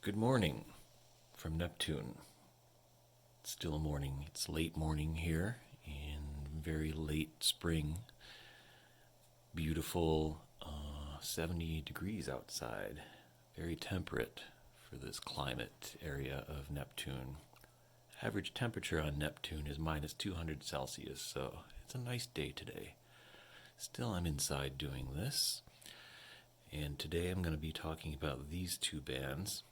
Good morning from Neptune. It's still morning. It's late morning here in very late spring. Beautiful 70 degrees outside. Very temperate for this climate area of Neptune. Average temperature on Neptune is minus 200 Celsius, so it's a nice day today. Still, I'm inside doing this. And today I'm going to be talking about these two bands,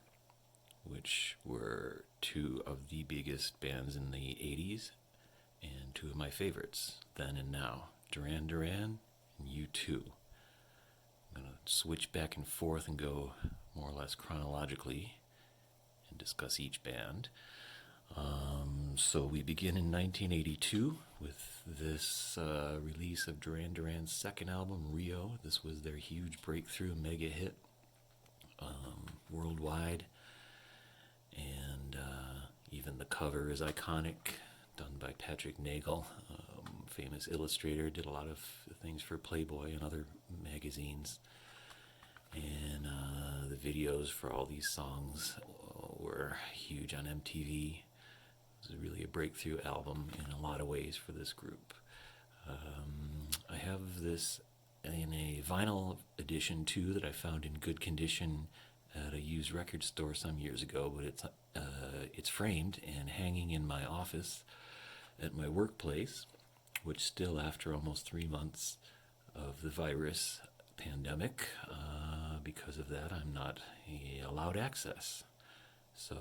which were two of the biggest bands in the 80s and two of my favorites then and now, Duran Duran and U2. I'm going to switch back and forth and go more or less chronologically and discuss each band. So we begin in 1982 with this release of Duran Duran's second album, Rio. This was their huge breakthrough mega hit worldwide. And even the cover is iconic, done by Patrick Nagel, famous illustrator, did a lot of things for Playboy and other magazines. And the videos for all these songs were huge on MTV. It was really a breakthrough album in a lot of ways for this group. I have this in a vinyl edition too that I found in good condition at a used record store some years ago, but it's framed and hanging in my office at my workplace, which still, after almost 3 months of the virus pandemic, because of that, I'm not allowed access. So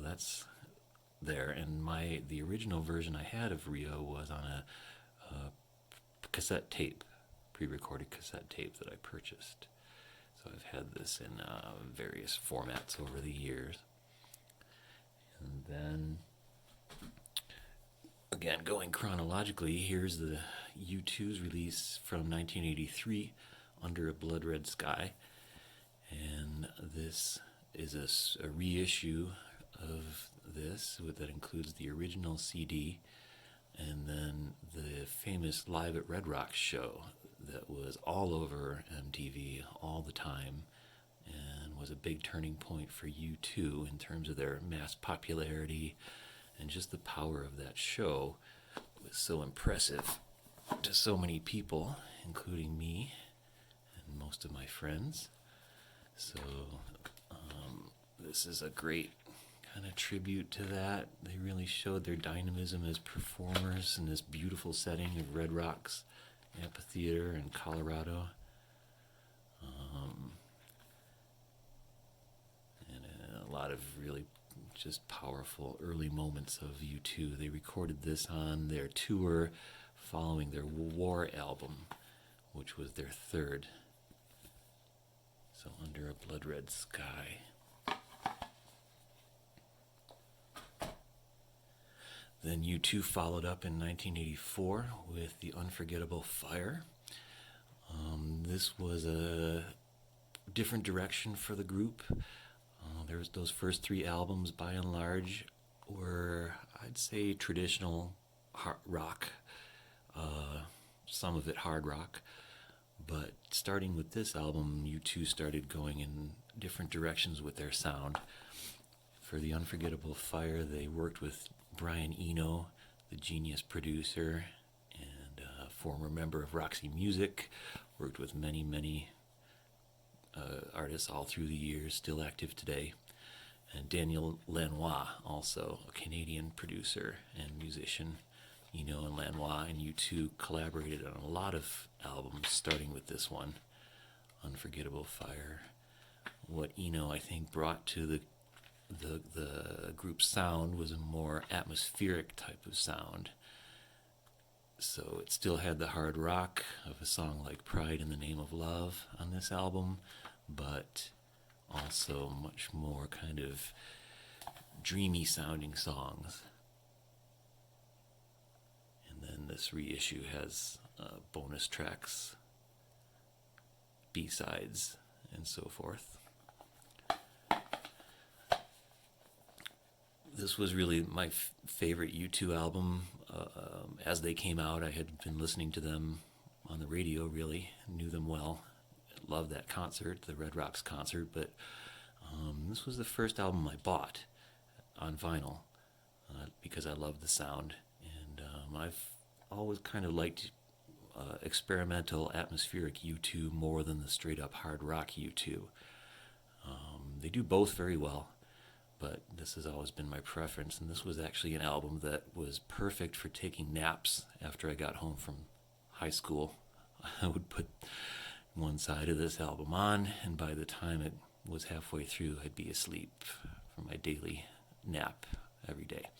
that's there. And the original version I had of Rio was on a cassette tape, pre-recorded cassette tape that I purchased. So I've had this in various formats over the years. And then, again, going chronologically, here's the U2's release from 1983, Under a Blood Red Sky. And this is a reissue of this that includes the original CD and then the famous Live at Red Rocks show that was all over MTV all the time and was a big turning point for U2 in terms of their mass popularity, and just the power of that show was so impressive to so many people, including me and most of my friends. So this is a great kind of tribute to that. They really showed their dynamism as performers in this beautiful setting of Red Rocks Amphitheater in Colorado. And a lot of really just powerful early moments of U2. They recorded this on their tour following their War album, which was their third. So Under a Blood Red Sky. Then U2 followed up in 1984 with The Unforgettable Fire. This was a different direction for the group. There's those first three albums, by and large, were, I'd say, traditional rock, some of it hard rock. But starting with this album, U2 started going in different directions with their sound. For The Unforgettable Fire, they worked with Brian Eno, the genius producer and former member of Roxy Music, worked with many artists all through the years, still active today. And Daniel Lanois, also a Canadian producer and musician. Eno and Lanois and U2 collaborated on a lot of albums, starting with this one, Unforgettable Fire. What Eno, I think, brought to the group's sound was a more atmospheric type of sound. So it still had the hard rock of a song like Pride in the Name of Love on this album, but also much more kind of dreamy sounding songs. And then this reissue has bonus tracks, B-sides, and so forth. This was really my favorite U2 album. As they came out, I had been listening to them on the radio, really, knew them well. Loved that concert, the Red Rocks concert, but This was the first album I bought on vinyl because I love the sound, and I've always kind of liked experimental atmospheric U2 more than the straight up hard rock U2. They do both very well, but this has always been my preference, and this was actually an album that was perfect for taking naps after I got home from high school. I would put one side of this album on, and by the time it was halfway through, I'd be asleep for my daily nap every day.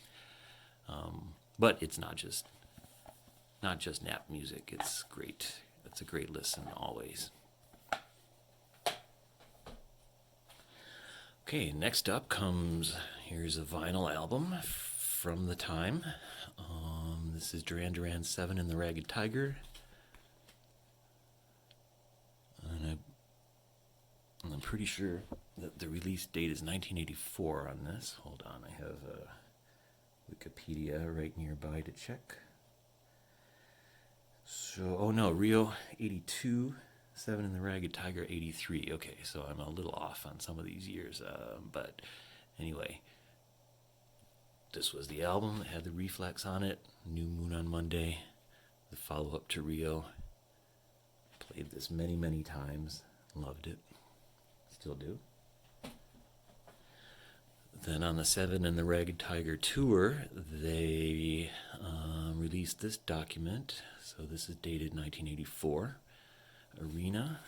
But it's not just nap music. It's great. It's a great listen always. Okay, next up here's a vinyl album from the time. This is Duran Duran 7 and the Ragged Tiger. And I'm pretty sure that the release date is 1984 on this. Hold on, I have Wikipedia right nearby to check. So, oh no, Rio 82, 7 and the Ragged Tiger 83. Okay, so I'm a little off on some of these years. But anyway, this was the album. It had the Reflex on it. New Moon on Monday. The follow-up to Rio. Played this many, many times. Loved it. Still do. Then on the 7 and the Ragged Tiger tour, they released this document. So this is dated 1984. Arena.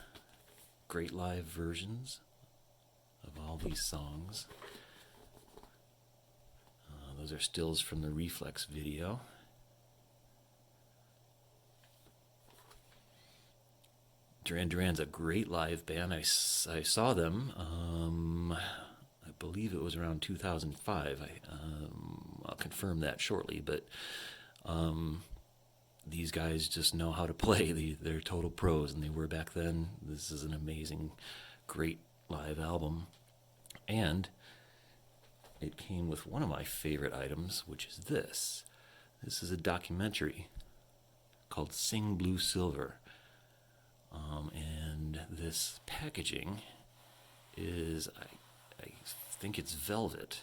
Great live versions of all these songs. Those are stills from the Reflex video. Duran Duran's a great live band. I saw them, I believe it was around 2005. I'll confirm that shortly, but these guys just know how to play. They're total pros, and they were back then. This is an amazing, great live album. And it came with one of my favorite items, which is this. This is a documentary called Sing Blue Silver. And this packaging is, I think it's velvet.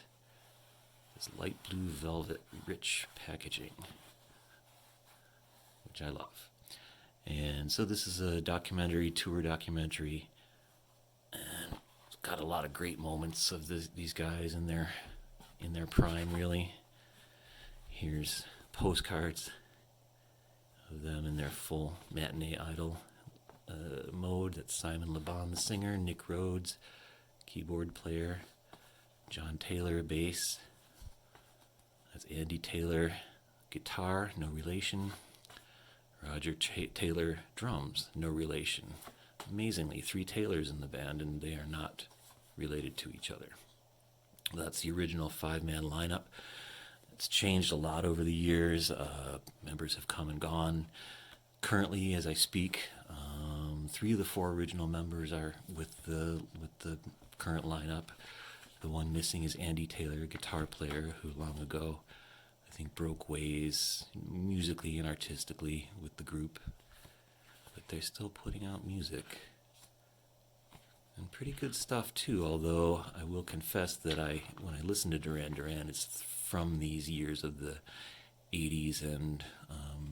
This light blue velvet, rich packaging, which I love. And so this is a tour documentary, and it's got a lot of great moments of these guys in their prime, really. Here's postcards of them in their full matinee idol mode. That's Simon Le Bon, the singer, Nick Rhodes, keyboard player, John Taylor, bass. That's Andy Taylor, guitar, no relation. Roger Taylor, drums, no relation. Amazingly, 3 Taylors in the band, and they are not related to each other. That's the original 5-man lineup. It's changed a lot over the years. Members have come and gone. Currently, as I speak, 3 of the 4 original members are with the current lineup. The one missing is Andy Taylor, a guitar player who long ago, I think, broke ways musically and artistically with the group. But they're still putting out music. And pretty good stuff too, although I will confess that when I listen to Duran Duran, it's from these years of the 80s and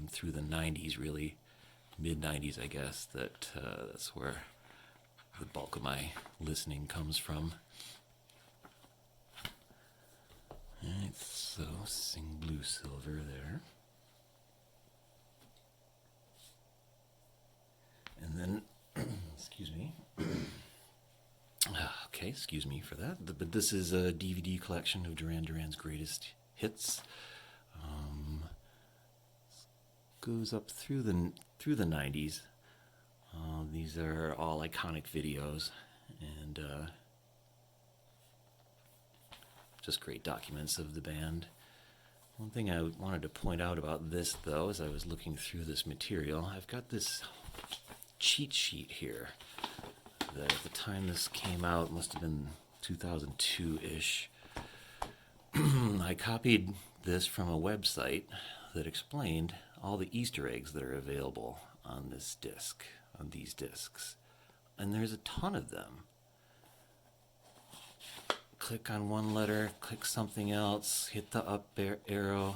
through the 90s, really, mid-90s, I guess, that's where the bulk of my listening comes from. Alright, so Sing Blue Silver there. And then, excuse me. Okay, excuse me for that. But this is a DVD collection of Duran Duran's greatest hits. Goes up through the 90s. These are all iconic videos, and just great documents of the band. One thing I wanted to point out about this, though, as I was looking through this material, I've got this cheat sheet here that at the time this came out, must have been 2002-ish. I copied this from a website that explained all the Easter eggs that are available on this disc, on these discs. And there's a ton of them. click on one letter, click something else, hit the up arrow,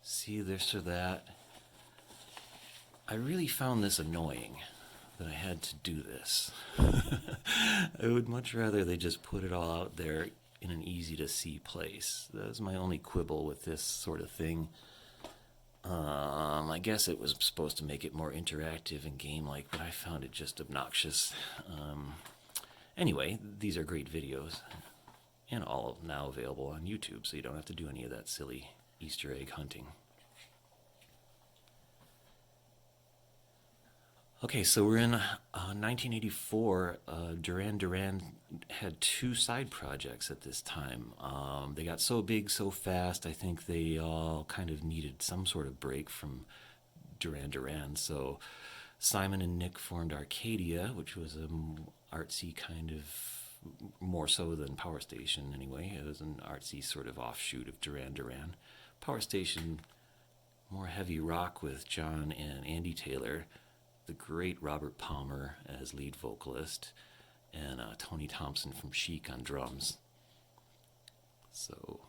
see this or that. I really found this annoying that I had to do this. I would much rather they just put it all out there in an easy to see place. That was my only quibble with this sort of thing. I guess it was supposed to make it more interactive and game-like, but I found it just obnoxious. Anyway, these are great videos, and all now available on YouTube, so you don't have to do any of that silly Easter egg hunting. Okay, so we're in 1984. Duran Duran had two side projects at this time. They got so big so fast, I think they all kind of needed some sort of break from Duran Duran. So Simon and Nick formed Arcadia, which was an artsy kind of, more so than Power Station anyway. It was an artsy sort of offshoot of Duran Duran. Power Station, more heavy rock with John and Andy Taylor, the great Robert Palmer as lead vocalist, and Tony Thompson from Chic on drums. So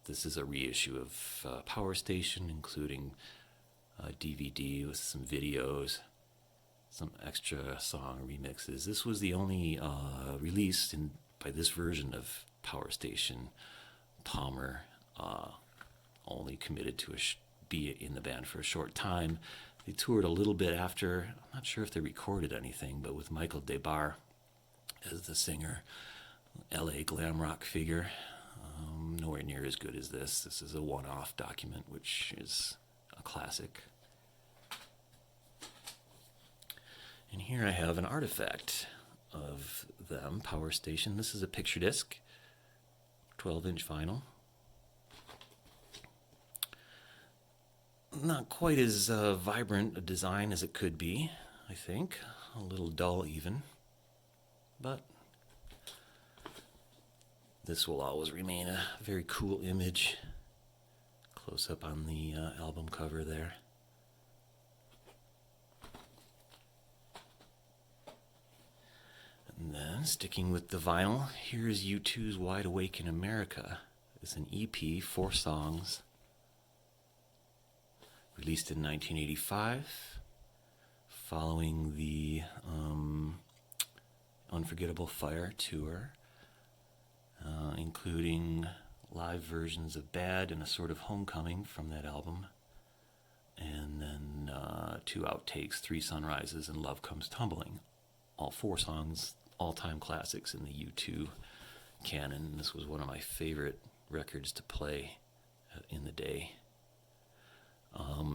this is a reissue of Power Station, including a DVD with some videos, some extra song remixes. This was the only release by this version of Power Station. Palmer only committed to be in the band for a short time. They toured a little bit after. I'm not sure if they recorded anything, but with Michael DeBar as the singer, LA glam rock figure. Nowhere near as good as this. This is a one-off document, which is a classic. And here I have an artifact of them, Power Station. This is a picture disc, 12-inch vinyl. Not quite as vibrant a design as it could be, I think. A little dull even. But this will always remain a very cool image. Close up on the album cover there. And then, sticking with the vinyl, here's U2's Wide Awake in America. It's an EP, 4 songs. Released in 1985, following the Unforgettable Fire tour, including live versions of Bad and a sort of Homecoming from that album, and then 2 outtakes, 3 Sunrises and Love Comes Tumbling. All 4 songs, all-time classics in the U2 canon. This was one of my favorite records to play in the day.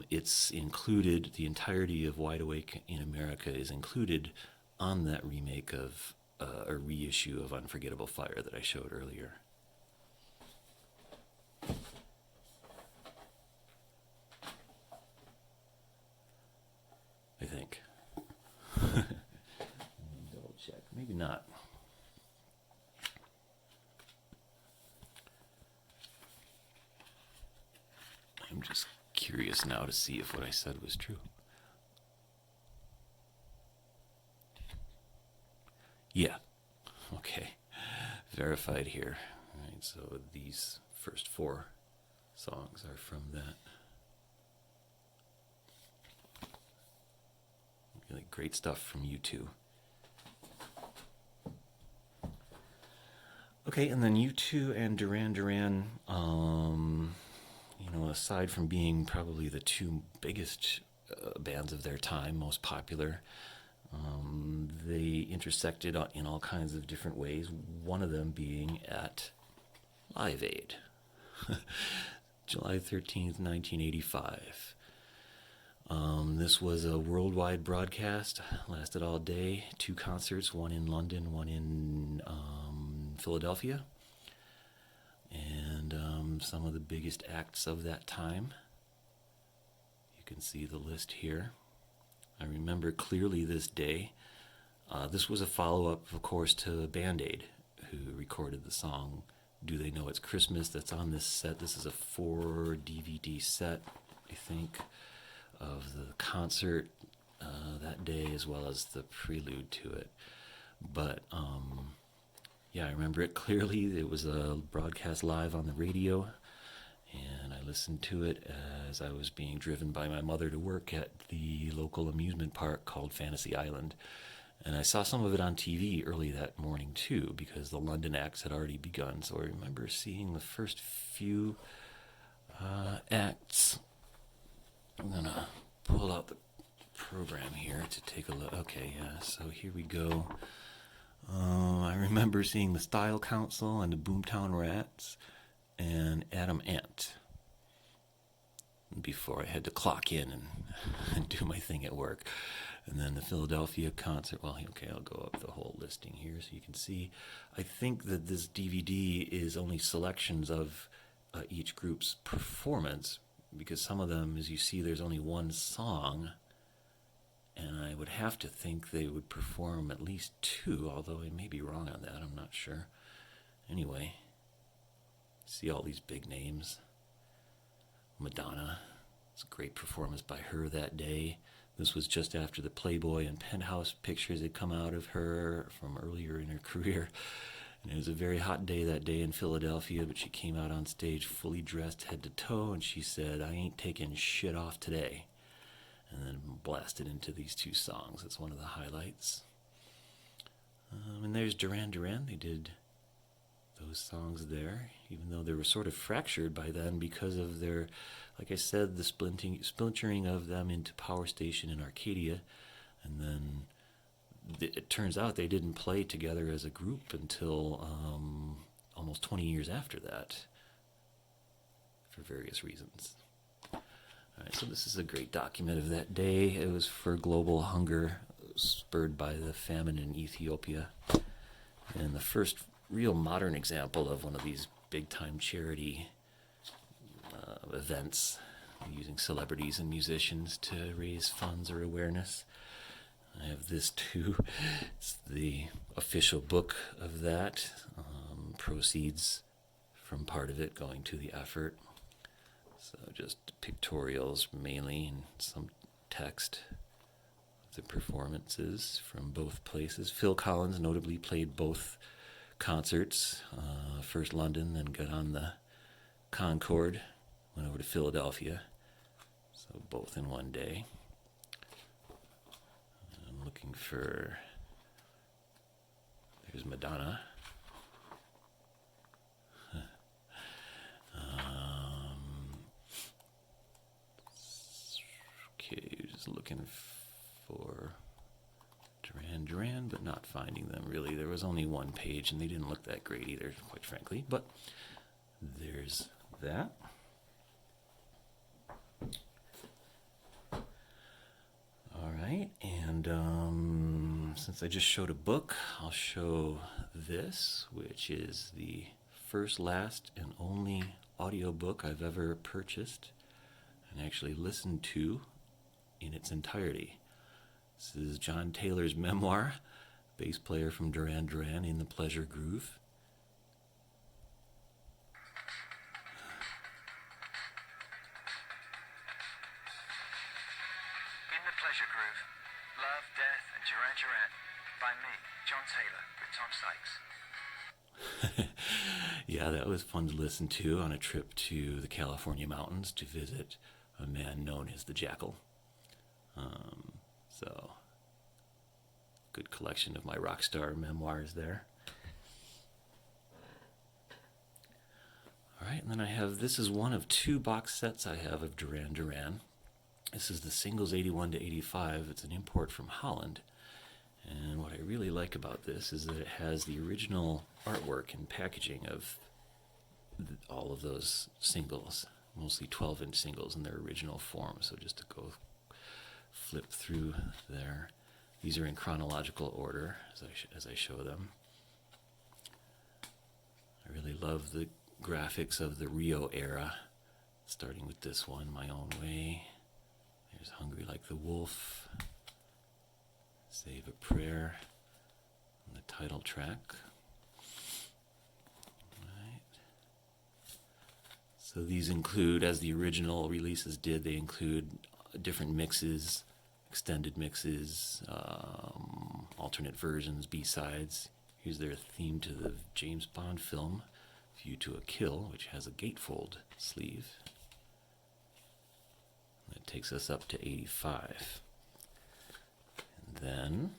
It's included, the entirety of Wide Awake in America is included on that remake of a reissue of Unforgettable Fire that I showed earlier. I think. Double check. Maybe not. I'm just curious now to see if what I said was true. Yeah. Okay. Verified here. All right, so these first 4 songs are from that. Really great stuff from U2. Okay, and then U2 and Duran Duran, aside from being probably the 2 biggest bands of their time, most popular, they intersected in all kinds of different ways, one of them being at Live Aid, July 13th, 1985. This was a worldwide broadcast, lasted all day, 2 concerts, one in London, one in Philadelphia, and some of the biggest acts of that time. You can see the list here. I remember clearly this day. This was a follow-up, of course, to Band-Aid, who recorded the song Do They Know It's Christmas? That's on this set. This is a 4 DVD set, I think, of the concert that day, as well as the prelude to it. But Yeah, I remember it clearly. It was broadcast live on the radio, and I listened to it as I was being driven by my mother to work at the local amusement park called Fantasy Island. And I saw some of it on TV early that morning too, because the London acts had already begun. So I remember seeing the first few acts. I'm gonna pull out the program here to take a look. Okay, yeah, so here we go. I remember seeing the Style Council and the Boomtown Rats and Adam Ant before I had to clock in and do my thing at work. And then the Philadelphia concert. Well, okay, I'll go up the whole listing here so you can see. I think that this DVD is only selections of each group's performance, because some of them, as you see, there's only one song. And I would have to think they would perform at least two, although I may be wrong on that. I'm not sure. Anyway, see all these big names. Madonna. It's a great performance by her that day. This was just after the Playboy and Penthouse pictures had come out of her from earlier in her career. And it was a very hot day that day in Philadelphia, but she came out on stage fully dressed head to toe, and she said, "I ain't taking shit off today." And then blasted into these two songs. It's one of the highlights. And there's Duran Duran. They did those songs there, even though they were sort of fractured by then because of their, like I said, the splintering of them into Power Station and Arcadia. And then it turns out they didn't play together as a group until almost 20 years after that, for various reasons. All right, so this is a great document of that day. It was for global hunger spurred by the famine in Ethiopia. And the first real modern example of one of these big-time charity events using celebrities and musicians to raise funds or awareness. I have this too. It's the official book of that. Proceeds from part of it going to the effort. So just pictorials mainly, and some text of the performances from both places. Phil Collins notably played both concerts, first London, then got on the Concorde, went over to Philadelphia. So both in one day. I'm looking for, there's Madonna. Okay, just looking for Duran Duran, but not finding them really. There was only one page, and they didn't look that great either, quite frankly. But there's that. All right, and since I just showed a book, I'll show this, which is the first, last, and only audiobook I've ever purchased and actually listened to in its entirety. This is John Taylor's memoir, bass player from Duran Duran, In the Pleasure Groove. In the Pleasure Groove, Love, Death, and Duran Duran, by me, John Taylor, with Tom Sykes. Yeah, that was fun to listen to on a trip to the California mountains to visit a man known as the Jackal. So, good collection of my rock star memoirs there. All right, and then I have, this is one of two box sets I have of Duran Duran. This is the singles 81 to 85. It's an import from Holland. And what I really like about this is that it has the original artwork and packaging of all of those singles, mostly 12-inch singles in their original form. So just to go flip through there. These are in chronological order as I show them. I really love the graphics of the Rio era, starting with this one, My Own Way. There's Hungry Like the Wolf, Save a Prayer, and the title track. Right. So these include, as the original releases did, they include different mixes, extended mixes, alternate versions, B-sides. Here's their theme to the James Bond film, View to a Kill, which has a gatefold sleeve. That takes us up to 85. And then,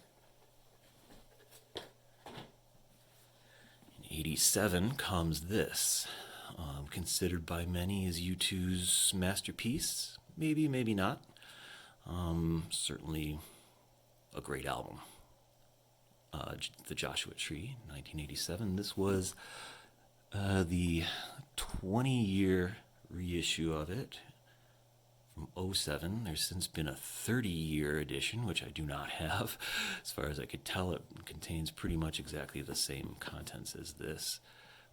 in 87 comes this, considered by many as U2's masterpiece. Maybe, maybe not. Certainly a great album. The Joshua Tree, 1987. This was the 20-year reissue of it from 07. There's since been a 30-year edition, which I do not have. As far as I could tell, it contains pretty much exactly the same contents as this.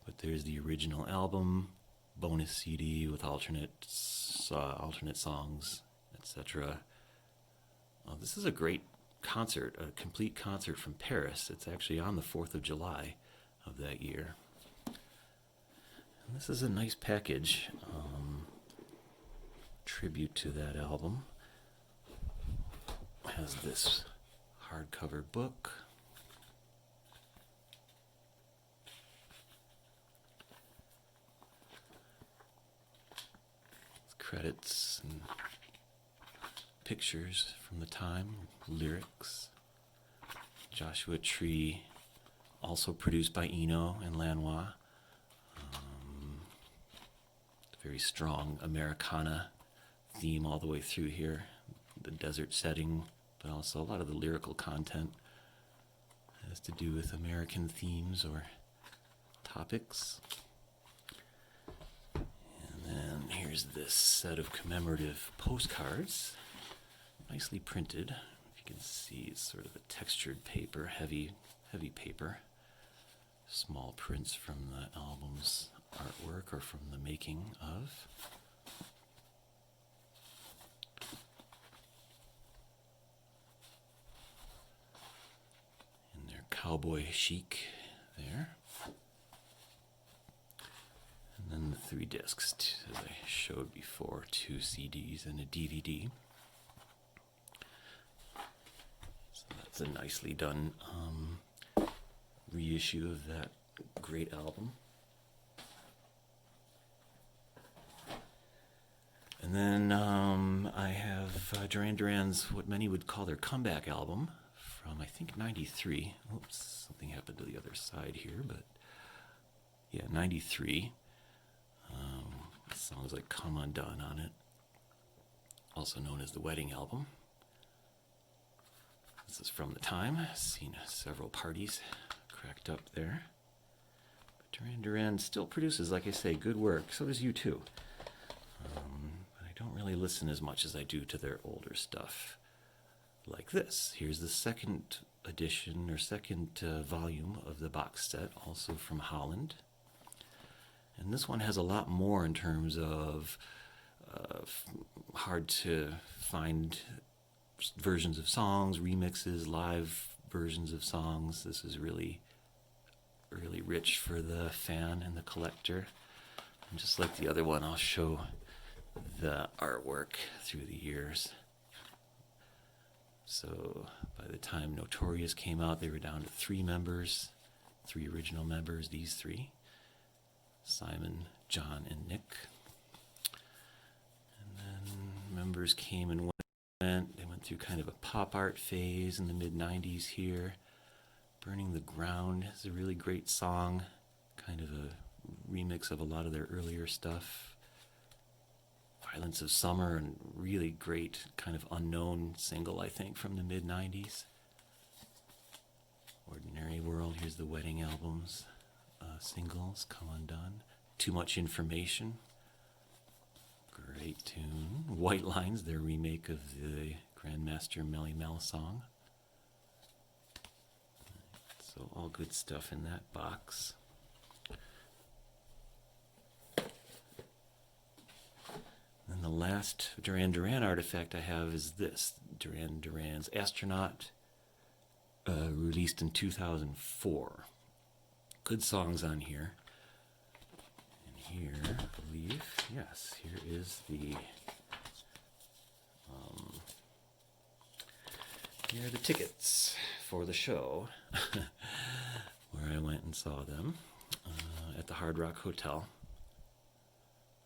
But there's the original album, bonus CD with alternate songs, etc. This is a great concert, a complete concert from Paris. It's actually on the 4th of July of that year. And this is a nice package, tribute to that album. It has this hardcover book. Credits and pictures from the time, lyrics. Joshua Tree, also produced by Eno and Lanois. Very strong Americana theme all the way through here. The desert setting, but also a lot of the lyrical content has to do with American themes or topics. And then here's this set of commemorative postcards, nicely printed. If you can see, it's sort of a textured paper, heavy paper. Small prints from the album's artwork or from the making of. And their cowboy chic there. And then the 3 discs, as I showed before, 2 CDs and a DVD. So that's a nicely done reissue of that great album. And then I have Duran Duran's, what many would call their comeback album from, I think, 93. Oops, something happened to the other side here, but yeah, 93. Songs like Come Undone on it, also known as the Wedding Album. This is from the time. Seen several parties cracked up there. But Duran Duran still produces, like I say, good work. So does U2. But I don't really listen as much as I do to their older stuff. Like this. Here's the second edition or second volume of the box set, also from Holland. And this one has a lot more in terms of hard to find versions of songs, remixes, live versions of songs. This is really, really rich for the fan and the collector. And just like the other one, I'll show the artwork through the years. So by the time Notorious came out, they were down to 3 members, 3 original members, these 3. Simon, John, and Nick. And then members came and went. They went through kind of a pop art phase in the mid-90s here. Burning the Ground is a really great song, kind of a remix of a lot of their earlier stuff. Violence of Summer, and really great kind of unknown single, I think, from the mid-90s. Ordinary World, here's the Wedding Albums. Singles, Come Undone. Too Much Information. Great tune. White Lines, their remake of the Grandmaster Melly Mel song. So all good stuff in that box. And the last Duran Duran artifact I have is this. Duran Duran's Astronaut, released in 2004. Good songs on here. And here, I believe, yes, here is the here are the tickets for the show, where where I went and saw them at the Hard Rock Hotel.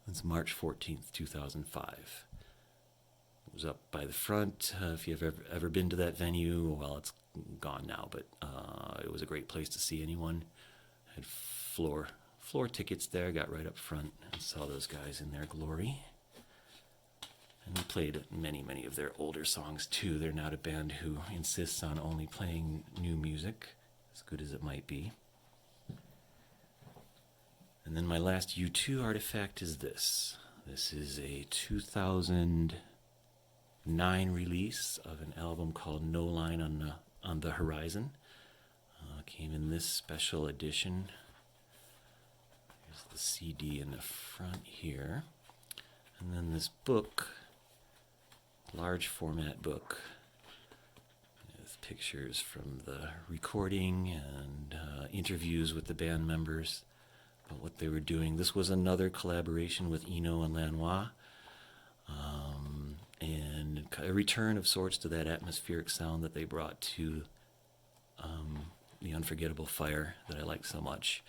It's March 14th, 2005. It was up by the front. If you've ever been to that venue, well, it's gone now, but it was a great place to see anyone. Had floor tickets there, got right up front and saw those guys in their glory. And we played many of their older songs too. They're not a band who insists on only playing new music, as good as it might be. And then my last U2 artifact is this. This is a 2009 release of an album called No Line on the Horizon. Came in this special edition. Here's the CD in the front here. And then this book, large format book, with pictures from the recording and interviews with the band members about what they were doing. This was another collaboration with Eno and Lanois, and a return of sorts to that atmospheric sound that they brought to The Unforgettable Fire that I like so much.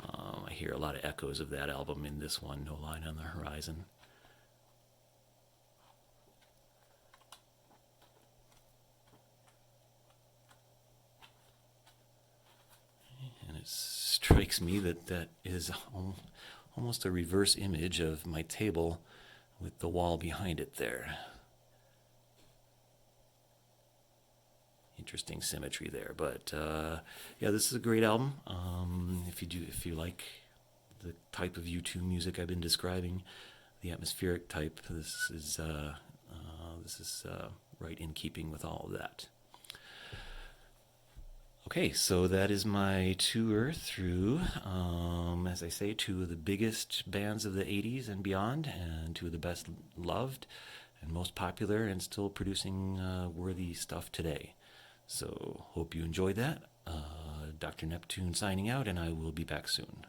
I hear a lot of echoes of that album in this one, No Line on the Horizon. And it strikes me that is almost a reverse image of my table with the wall behind it there. Interesting symmetry there, but yeah, this is a great album. If you like the type of U2 music I've been describing, the atmospheric type, this is right in keeping with all of that. Okay, so that is my tour through, as I say, two of the biggest bands of the 80s and beyond, and two of the best loved and most popular and still producing worthy stuff today. So, hope you enjoyed that. Dr. Neptune signing out, and I will be back soon.